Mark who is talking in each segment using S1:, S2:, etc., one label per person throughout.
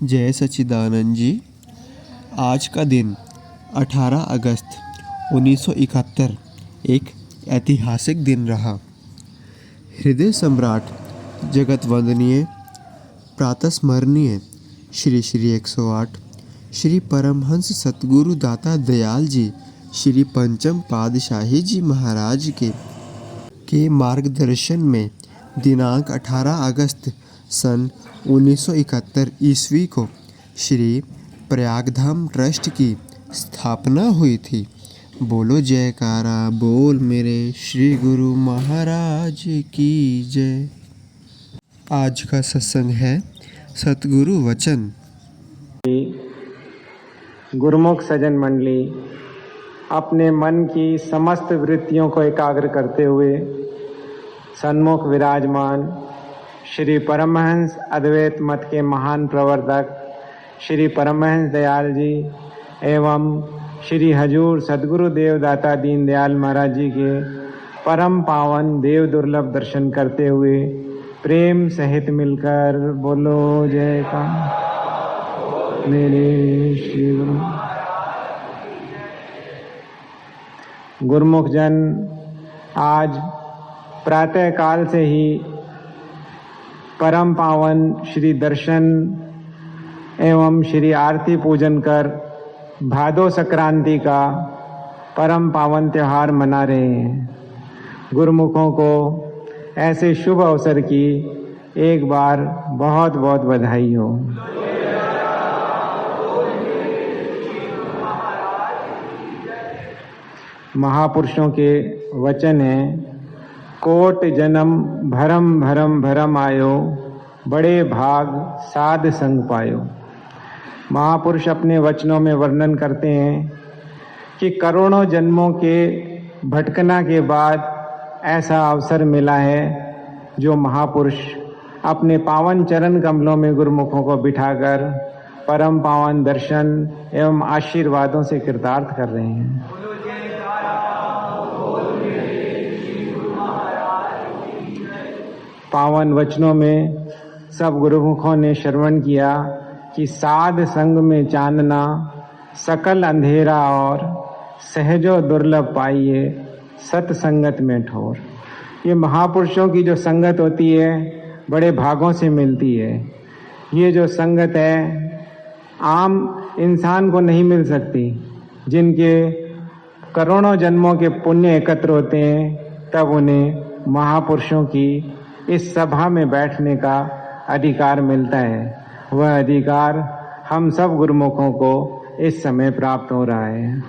S1: जय सच्चिदानंद जी। आज का दिन 18 अगस्त 1971 एक ऐतिहासिक दिन रहा। हृदय सम्राट, जगत वंदनीय, प्रातस्मरणीय श्री श्री 108 श्री परमहंस सतगुरु दाता दयाल जी श्री पंचम पातशाही जी महाराज के मार्गदर्शन में दिनांक 18 अगस्त सन 1971 ईस्वी को श्री प्रयागधाम ट्रस्ट की स्थापना हुई थी। बोलो जयकारा बोल मेरे श्री गुरु महाराज की जय। आज का सत्संग है सतगुरु वचन।
S2: गुरुमुख सज्जन मंडली, अपने मन की समस्त वृत्तियों को एकाग्र करते हुए सन्मुख विराजमान श्री परमहंस अद्वैत मत के महान प्रवर्तक श्री परमहंस दयाल जी एवं श्री हजूर सद्गुरु देवदाता दीनदयाल महाराज जी के परम पावन देव दुर्लभ दर्शन करते हुए प्रेम सहित मिलकर बोलो जय का मेरे श्री गुरुमुख जन, आज प्रातः काल से ही परम पावन श्री दर्शन एवं श्री आरती पूजन कर भादो संक्रांति का परम पावन त्योहार मना रहे हैं। गुरुमुखों को ऐसे शुभ अवसर की एक बार बहुत बहुत बधाई हो। महापुरुषों के वचन हैं, कोट जन्म भरम भरम भरम आयो, बड़े भाग साध संग पायो। महापुरुष अपने वचनों में वर्णन करते हैं कि करोड़ों जन्मों के भटकना के बाद ऐसा अवसर मिला है जो महापुरुष अपने पावन चरण कमलों में गुरुमुखों को बिठाकर परम पावन दर्शन एवं आशीर्वादों से कृतार्थ कर रहे हैं। पावन वचनों में सब गुरुमुखों ने श्रवण किया कि साध संग में चांदना, सकल अंधेरा और सहजो दुर्लभ पाइए, सत्संगत में ठोर। ये महापुरुषों की जो संगत होती है बड़े भागों से मिलती है। ये जो संगत है आम इंसान को नहीं मिल सकती। जिनके करोड़ों जन्मों के पुण्य एकत्र होते हैं तब उन्हें महापुरुषों की इस सभा में बैठने का अधिकार मिलता है। वह अधिकार हम सब गुरुमुखों को इस समय प्राप्त हो रहा है।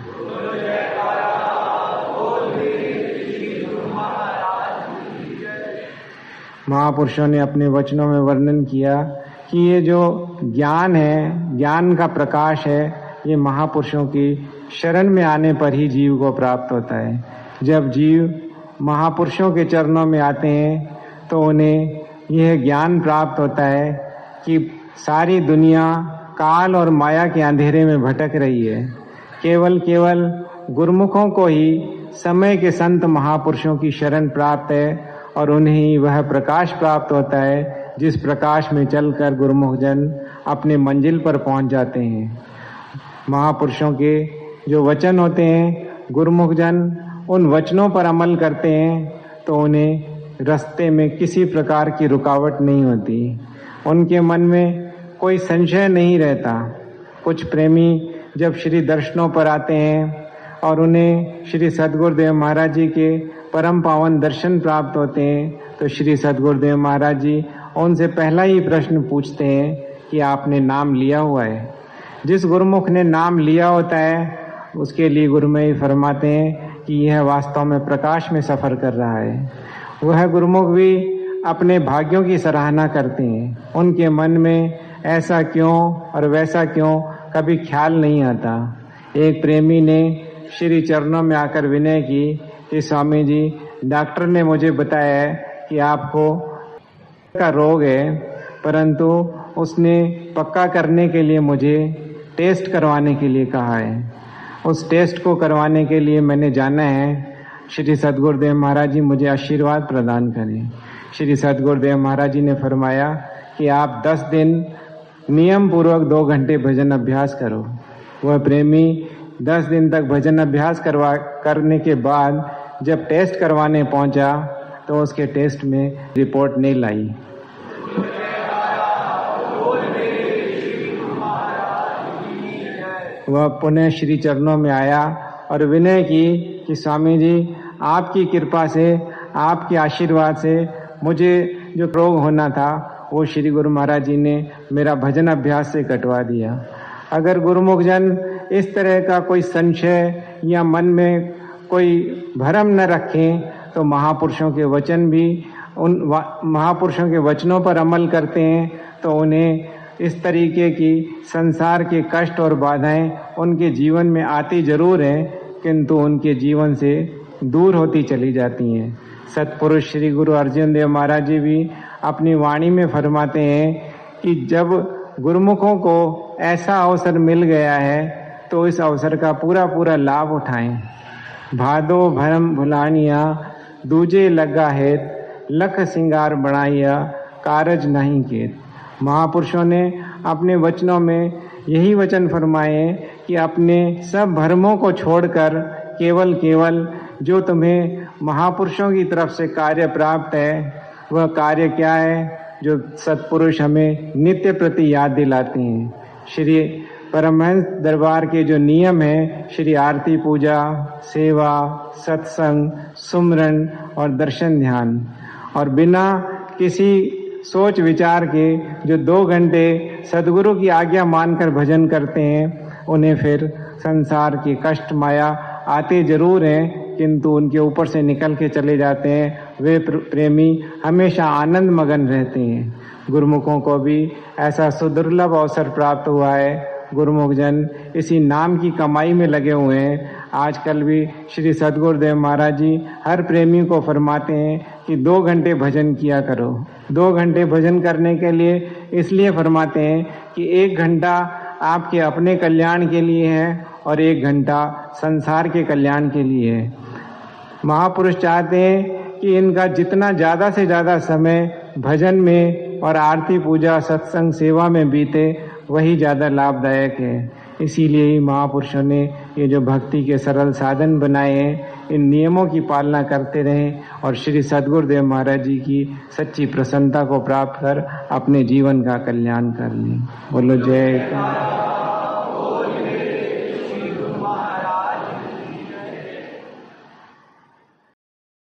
S2: महापुरुषों ने अपने वचनों में वर्णन किया कि ये जो ज्ञान है, ज्ञान का प्रकाश है, ये महापुरुषों की शरण में आने पर ही जीव को प्राप्त होता है। जब जीव महापुरुषों के चरणों में आते हैं तो उन्हें यह ज्ञान प्राप्त होता है कि सारी दुनिया काल और माया के अंधेरे में भटक रही है। केवल गुरुमुखों को ही समय के संत महापुरुषों की शरण प्राप्त है और उन्हें ही वह प्रकाश प्राप्त होता है जिस प्रकाश में चलकर गुरुमुख जन अपने मंजिल पर पहुंच जाते हैं। महापुरुषों के जो वचन होते हैं, गुरुमुख जन उन वचनों पर अमल करते हैं तो उन्हें रास्ते में किसी प्रकार की रुकावट नहीं होती। उनके मन में कोई संशय नहीं रहता। कुछ प्रेमी जब श्री दर्शनों पर आते हैं और उन्हें श्री सद्गुरुदेव महाराज जी के परम पावन दर्शन प्राप्त होते हैं तो श्री सद्गुरुदेव महाराज जी उनसे पहला ही प्रश्न पूछते हैं कि आपने नाम लिया हुआ है। जिस गुरुमुख ने नाम लिया होता है उसके लिए गुरुमय फरमाते हैं कि यह वास्तव में प्रकाश में सफ़र कर रहा है। वह गुरुमुख भी अपने भाग्यों की सराहना करते हैं। उनके मन में ऐसा क्यों और वैसा क्यों कभी ख्याल नहीं आता। एक प्रेमी ने श्री चरणों में आकर विनय की कि स्वामी जी, डॉक्टर ने मुझे बताया है कि आपको का रोग है, परंतु उसने पक्का करने के लिए मुझे टेस्ट करवाने के लिए कहा है। उस टेस्ट को करवाने के लिए मैंने जाना है। श्री सद्गुरुदेव महाराज जी मुझे आशीर्वाद प्रदान करें। श्री सद्गुरुदेव महाराज जी ने फरमाया कि आप 10 दिन नियम पूर्वक 2 घंटे भजन अभ्यास करो। वह प्रेमी 10 दिन तक भजन अभ्यास करने के बाद जब टेस्ट करवाने पहुंचा तो उसके टेस्ट में रिपोर्ट नहीं लाई। वह पुनः श्री चरणों में आया और विनय की कि स्वामी जी, आपकी कृपा से, आपके आशीर्वाद से मुझे जो रोग होना था वो श्री गुरु महाराज जी ने मेरा भजन अभ्यास से कटवा दिया। अगर गुरुमुख जन इस तरह का कोई संशय या मन में कोई भ्रम न रखें तो महापुरुषों के वचन भी महापुरुषों के वचनों पर अमल करते हैं तो उन्हें इस तरीके की संसार के कष्ट और बाधाएं उनके जीवन में आती जरूर हैं, किंतु उनके जीवन से दूर होती चली जाती हैं। सतपुरुष श्री गुरु अर्जन देव महाराज जी भी अपनी वाणी में फरमाते हैं कि जब गुरुमुखों को ऐसा अवसर मिल गया है तो इस अवसर का पूरा लाभ उठाएं। भादो भरम भुलानिया दूजे लगा है, लख सिंगार बनाइया कारज नहीं केत। महापुरुषों ने अपने वचनों में यही वचन फरमाए कि अपने सब भ्रमों को छोड़कर केवल जो तुम्हें महापुरुषों की तरफ से कार्य प्राप्त है वह कार्य क्या है, जो सत्पुरुष हमें नित्य प्रति याद दिलाते हैं। श्री परमहंस दरबार के जो नियम हैं, श्री आरती पूजा, सेवा, सत्संग, सुमरन और दर्शन ध्यान, और बिना किसी सोच विचार के जो 2 घंटे सदगुरु की आज्ञा मानकर भजन करते हैं उन्हें फिर संसार की कष्ट माया आते जरूर हैं, किंतु उनके ऊपर से निकल के चले जाते हैं। वे प्रेमी हमेशा आनंद मगन रहते हैं। गुरुमुखों को भी ऐसा सुदुर्लभ अवसर प्राप्त हुआ है। गुरुमुख जन इसी नाम की कमाई में लगे हुए हैं। आजकल भी श्री सद्गुरुदेव महाराज जी हर प्रेमी को फरमाते हैं कि 2 घंटे भजन किया करो। 2 घंटे भजन करने के लिए इसलिए फरमाते हैं कि 1 घंटा आपके अपने कल्याण के लिए है और 1 घंटा संसार के कल्याण के लिए है। महापुरुष चाहते हैं कि इनका जितना ज़्यादा से ज़्यादा समय भजन में और आरती पूजा सत्संग सेवा में बीते वही ज़्यादा लाभदायक है। इसीलिए ही महापुरुषों ने ये जो भक्ति के सरल साधन बनाए हैं इन नियमों की पालना करते रहें और श्री सद्गुरुदेव महाराज जी की सच्ची प्रसन्नता को प्राप्त कर अपने जीवन का कल्याण कर लें। बोलो जय।